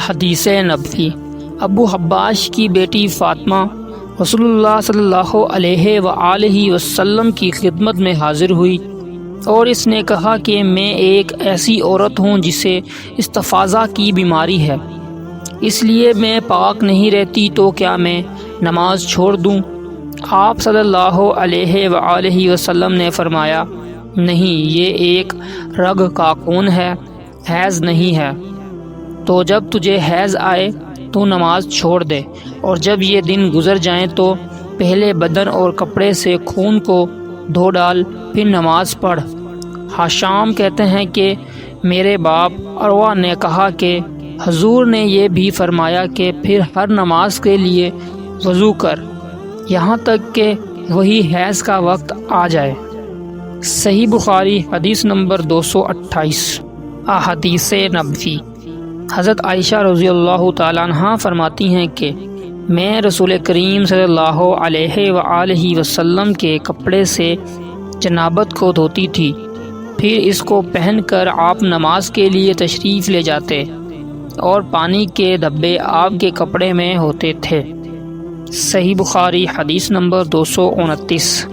حدیث نبوی۔ ابو حباش کی بیٹی فاطمہ رسول اللہ صلی اللہ علیہ وآلہ وسلم کی خدمت میں حاضر ہوئی اور اس نے کہا کہ میں ایک ایسی عورت ہوں جسے استفاضہ کی بیماری ہے، اس لیے میں پاک نہیں رہتی، تو کیا میں نماز چھوڑ دوں؟ آپ صلی اللہ علیہ وآلہ وسلم نے فرمایا، نہیں، یہ ایک رگ کا خون ہے، حیض نہیں ہے۔ تو جب تجھے حیض آئے تو نماز چھوڑ دے، اور جب یہ دن گزر جائیں تو پہلے بدن اور کپڑے سے خون کو دھو ڈال، پھر نماز پڑھ۔ حشام کہتے ہیں کہ میرے باپ عروہ نے کہا کہ حضور نے یہ بھی فرمایا کہ پھر ہر نماز کے لیے وضو کر، یہاں تک کہ وہی حیض کا وقت آ جائے۔ صحیح بخاری حدیث نمبر 228۔ احادیث نبوی۔ حضرت عائشہ رضی اللہ تعالیٰ عنہ فرماتی ہیں کہ میں رسول کریم صلی اللہ علیہ وآلہ وسلم کے کپڑے سے جنابت کو دھوتی تھی، پھر اس کو پہن کر آپ نماز کے لیے تشریف لے جاتے اور پانی کے دھبے آپ کے کپڑے میں ہوتے تھے۔ صحیح بخاری حدیث نمبر 229۔